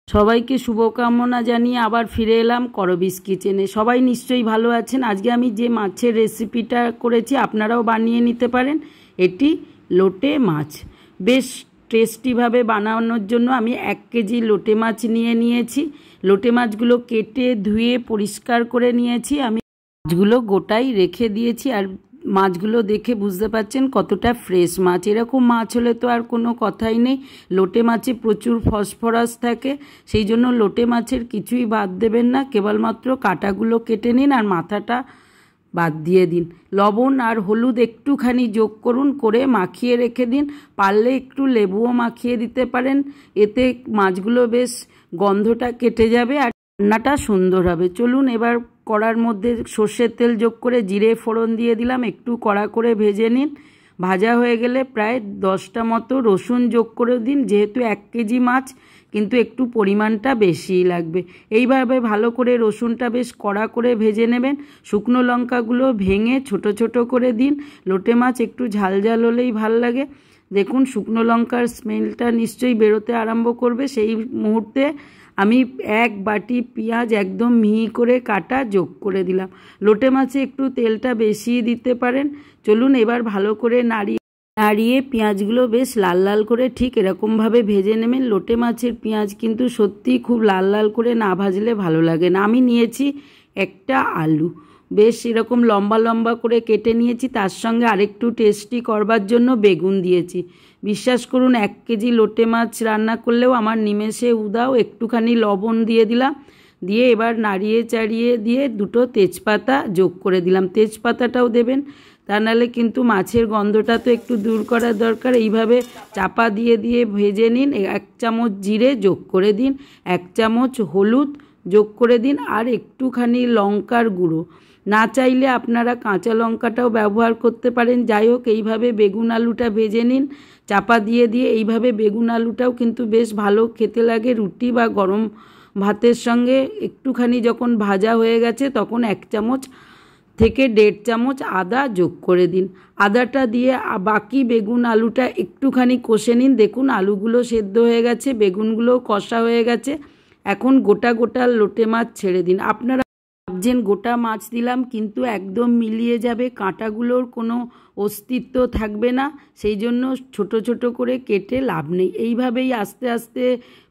সবাইকে শুভকামনা জানিয়ে আবার ফিরে এলাম করবিস কিচেনে। সবাই নিশ্চয়ই ভালো আছেন। আজকে আমি যে মাছের রেসিপিটা করেছি আপনারাও বানিয়ে নিতে পারেন। এটি লোটে মাছ। বেশ টেস্টিভাবে বানানোর জন্য আমি 1 কেজি লোটে মাছ নিয়েছি। লোটে মাছগুলো কেটে ধুয়ে পরিষ্কার করে নিয়েছি। আমি মাছগুলো গোটাই রেখে দিয়েছি। আর মাছগুলো দেখে বুঝতে পারছেন কতটা ফ্রেশ মাছ। এরকম মাছ হলে তো আর কোনো কথাই নেই। লোটে মাছে প্রচুর ফসফরাস থাকে, সেই জন্য লোটে মাছের কিছুই বাদ দেবেন না। কেবলমাত্র কাঁটাগুলো কেটে নিন আর মাথাটা বাদ দিয়ে দিন। লবণ আর হলুদ একটুখানি যোগ করুন, করে মাখিয়ে রেখে দিন। পারলে একটু লেবুও মাখিয়ে দিতে পারেন, এতে মাছগুলো বেশ গন্ধটা কেটে যাবে আর রান্নাটা সুন্দর হবে। চলুন এবার কড়ার মধ্যে সর্ষের তেল যোগ করে জিরে ফোড়ন দিয়ে দিলাম। একটু কড়া করে ভেজে নিন। ভাজা হয়ে গেলে প্রায় 10টা মতো রসুন যোগ করে দিন। যেহেতু 1 কেজি মাছ, কিন্তু একটু পরিমাণটা বেশিই লাগবে। এইভাবে ভালো করে রসুনটা বেশ কড়া করে ভেজে নেবেন। শুকনো লঙ্কাগুলো ভেঙে ছোট ছোট করে দিন। লোটে মাছ একটু ঝাল ঝাল হলেই ভাল লাগে। দেখুন শুকনো লঙ্কার স্মেলটা নিশ্চয়ই বেরোতে আরম্ভ করবে। সেই মুহূর্তে আমি 1 বাটি পেঁয়াজ একদম মিহি করে কাটা যোগ করে দিলাম। লোটে মাছে একটু তেলটা বেশি দিতে পারেন। চলুন এবার ভালো করে নাড়িয়ে পেঁয়াজগুলো বেশ লাল লাল করে ঠিক এরকমভাবে ভেজে নেবেন। লোটে মাছের পেঁয়াজ কিন্তু সত্যিই খুব লাল লাল করে না ভাজলে ভালো লাগে না। আমি নিয়েছি একটা আলু, বেশ এরকম লম্বা লম্বা করে কেটে নিয়েছি। তার সঙ্গে আরেকটু টেস্টি করবার জন্য বেগুন দিয়েছি। বিশ্বাস করুন 1 কেজি লোটে মাছ রান্না করলেও আমার নিমেষে উদাও। একটুখানি লবণ দিয়ে দিলাম, দিয়ে এবার নাড়িয়ে চাড়িয়ে দিয়ে 2টো তেজপাতা যোগ করে দিলাম। তেজপাতাটাও দেবেন, তা নাহলে কিন্তু মাছের গন্ধটা তো একটু দূর করার দরকার। এইভাবে চাপা দিয়ে দিয়ে ভেজে নিন। 1 চামচ জিরে যোগ করে দিন, 1 চামচ হলুদ যোগ করে দিন আর একটুখানি লঙ্কার গুঁড়ো। না চাইলে আপনারা কাঁচা লঙ্কাটাও ব্যবহার করতে পারেন। যাই হোক, এইভাবে বেগুন আলুটা ভেজে নিন চাপা দিয়ে দিয়ে। এইভাবে বেগুন আলুটাও কিন্তু বেশ ভালো খেতে লাগে রুটি বা গরম ভাতের সঙ্গে। একটুখানি যখন ভাজা হয়ে গেছে তখন 1 চামচ থেকে 1.5 চামচ আদা যোগ করে দিন। আদাটা দিয়ে বাকি বেগুন আলুটা একটুখানি কষে নিন। দেখুন আলুগুলো সেদ্ধ হয়ে গেছে, বেগুনগুলোও কষা হয়ে গেছে। এখন গোটা গোটা লোটে মাছ ছেড়ে দিন। আপনারা ভাবছেন গোটা মাছ দিলাম, কিন্তু একদম মিলিয়ে যাবে, কাঁটাগুলোর কোনো অস্তিত্ব থাকবে না। সেই জন্য ছোট ছোট করে কেটে লাভ নেই। এইভাবেই আস্তে আস্তে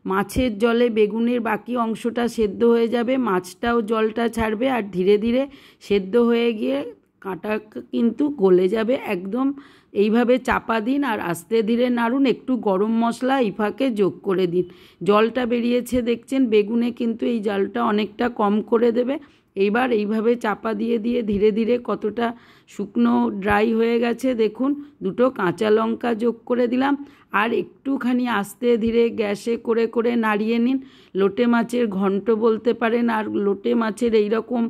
মাছের জলে বেগুনের বাকি অংশটা সেদ্ধ হয়ে যাবে, মাছটাও জলটা ছাড়বে আর ধীরে ধীরে সেদ্ধ হয়ে গিয়ে কাঁটা কিন্তু গলে যাবে একদম। এইভাবে চাপা দিন আর আস্তে ধীরে নাড়ুন। একটু গরম মশলা এই ফাঁকে যোগ করে দিন। জলটা বেরিয়েছে দেখছেন, বেগুনে কিন্তু এই জলটা অনেকটা কম করে দেবে। এইবার এইভাবে চাপা দিয়ে দিয়ে ধীরে ধীরে কতটা শুকনো ড্রাই হয়ে গেছে দেখুন। 2টো কাঁচা লঙ্কা যোগ করে দিলাম আর একটুখানি আস্তে ধীরে গ্যাসে করে করে নাড়িয়ে নিন। লোটে মাছের ঘন্ট বলতে পারেন। আর লোটে মাছের এই রকম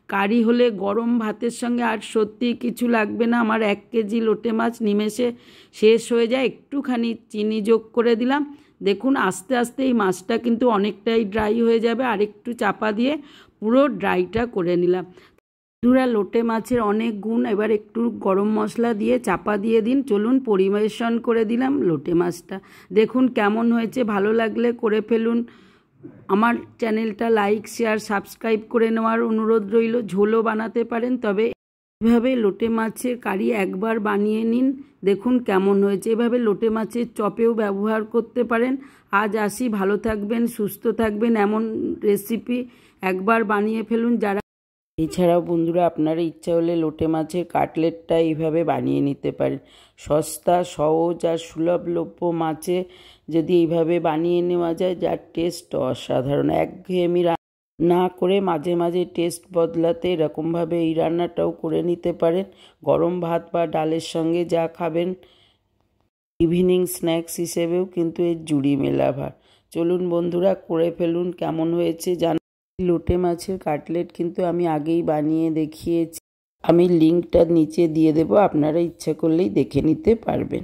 কারি হলে গরম ভাতের সঙ্গে আর সত্যি কিছু লাগবে না। আমার 1 কেজি লোটে মাছ নিমেষে শেষ হয়ে যায়। একটুখানি চিনি যোগ করে দিলাম। দেখুন আস্তে আস্তে এই মাছটা কিন্তু অনেকটাই ড্রাই হয়ে যাবে। আর একটু চাপা দিয়ে পুরো ড্রাইটা করে নিলাম। বন্ধুরা, লোটে মাছের অনেক গুণ। এবার একটু গরম মশলা দিয়ে চাপা দিয়ে দিন। চলুন পরিবেশন করে দিলাম লোটে মাছটা। দেখুন কেমন হয়েছে। ভালো লাগলে করে ফেলুন। আমার চ্যানেলটা লাইক শেয়ার সাবস্ক্রাইব করে নেওয়ার অনুরোধ রইল। ঝোলও বানাতে পারেন, তবে এভাবে লোটে মাছের কারি একবার বানিয়ে নিন, দেখুন কেমন হয়েছে। এভাবে লোটে মাছের চপেও ব্যবহার করতে পারেন। আজ আসি, ভালো থাকবেন, সুস্থ থাকবেন। এমন রেসিপি একবার বানিয়ে ফেলুন যারা। এছাড়াও বন্ধুরা, আপনারা ইচ্ছা হলে লোটে মাছের কাটলেটটা এইভাবে বানিয়ে নিতে পারেন। সস্তা, সহজ আর সুলভলভ্য মাছে যদি এইভাবে বানিয়ে নেওয়া যায়, যার টেস্ট অসাধারণ। একঘেয়েমি না করে মাঝে মাঝে টেস্ট বদলাতে এরকমভাবে এই রান্নাটাও করে নিতে পারেন। গরম ভাত বা ডালের সঙ্গে যা খাবেন, ইভিনিং স্ন্যাক্স হিসেবেও কিন্তু এর জুড়ি মেলা ভার। চলুন বন্ধুরা করে ফেলুন। কেমন হয়েছে লোটে মাছের কাটলেট কিন্তু আমি আগেই বানিয়ে দেখিয়েছি। আমি লিঙ্কটা নিচে দিয়ে দেবো, আপনারা ইচ্ছা করলেই দেখে নিতে পারবেন।